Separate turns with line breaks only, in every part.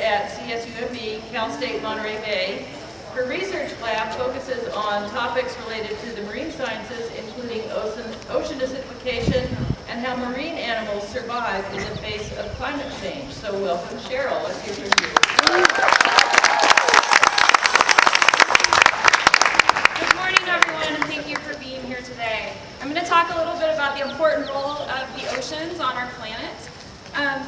at CSUMB, Cal State Monterey Bay. Her research lab focuses on topics related to the marine sciences, including ocean acidification and how marine animals survive in the face of climate change. So welcome, Cheryl. Let's hear from you.
Good morning, everyone, and thank you for being here today. I'm going to talk a little bit about the important role of the oceans on our planet.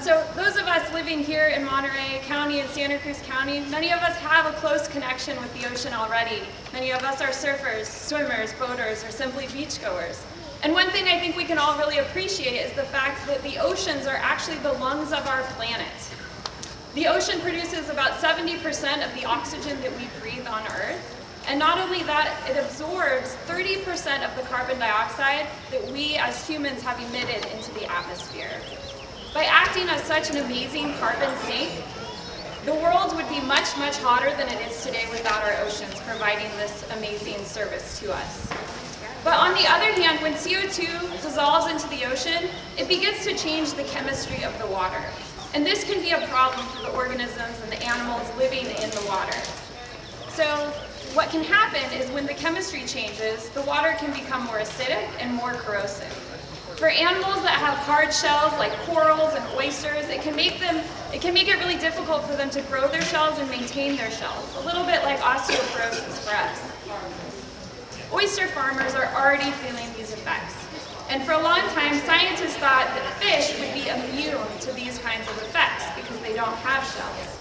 So those of us living here in Monterey County and Santa Cruz County, many of us have a close connection with the ocean already. Many of us are surfers, swimmers, boaters, or simply beachgoers. And one thing I think we can all really appreciate is the fact that the oceans are actually the lungs of our planet. The ocean produces about 70% of the oxygen that we breathe on Earth. And not only that, it absorbs 30% of the carbon dioxide that we as humans have emitted into the atmosphere. By acting as such an amazing carbon sink, the world would be much, much hotter than it is today without our oceans providing this amazing service to us. But on the other hand, when CO2 dissolves into the ocean, it begins to change the chemistry of the water. And this can be a problem for the organisms and the animals living in the water. So what can happen is when the chemistry changes, the water can become more acidic and more corrosive. For animals that have hard shells like corals and oysters, it can make it really difficult for them to grow their shells and maintain their shells, a little bit like osteoporosis for us. Oyster farmers are already feeling these effects. And for a long time, scientists thought that fish would be immune to these kinds of effects because they don't have shells.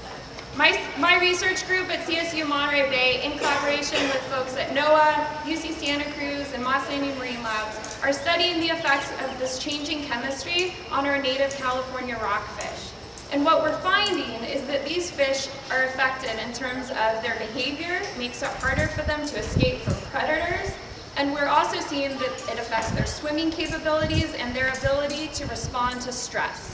My research group at CSU Monterey Bay, in collaboration with folks at NOAA, UC Santa Cruz, and Moss Landing Marine Labs, are studying the effects of this changing chemistry on our native California rockfish. And what we're finding is that these fish are affected in terms of their behavior, makes it harder for them to escape from predators, and we're also seeing that it affects their swimming capabilities and their ability to respond to stress.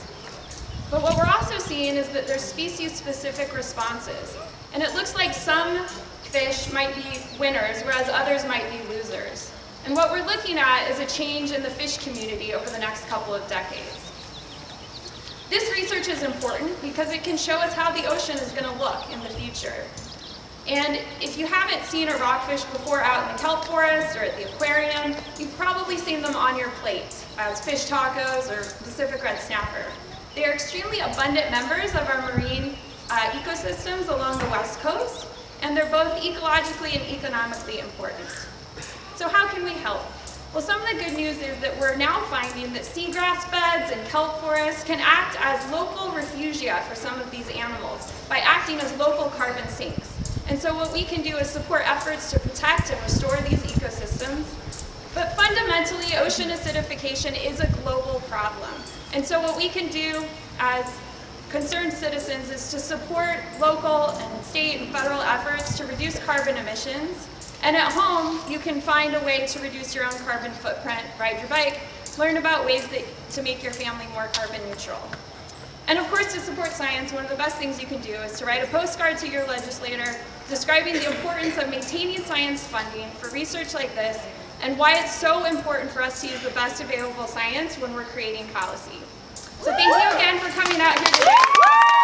But what we're also seeing is that there's species-specific responses. And it looks like some fish might be winners, whereas others might be losers. And what we're looking at is a change in the fish community over the next couple of decades. This research is important because it can show us how the ocean is going to look in the future. And if you haven't seen a rockfish before out in the kelp forest or at the aquarium, you've probably seen them on your plate as fish tacos or Pacific red snapper. They are extremely abundant members of our marine ecosystems along the West Coast, and they're both ecologically and economically important. So how can we help? Well, some of the good news is that we're now finding that seagrass beds and kelp forests can act as local refugia for some of these animals by acting as local carbon sinks. And so what we can do is support efforts to protect and restore these ecosystems. But fundamentally, ocean acidification is a global problem. And so what we can do as concerned citizens is to support local and state and federal efforts to reduce carbon emissions. And at home, you can find a way to reduce your own carbon footprint, ride your bike, learn about ways to make your family more carbon neutral. And of course, to support science, one of the best things you can do is to write a postcard to your legislator describing the importance of maintaining science funding for research like this and why it's so important for us to use the best available science when we're creating policy. So thank you again for coming out here today.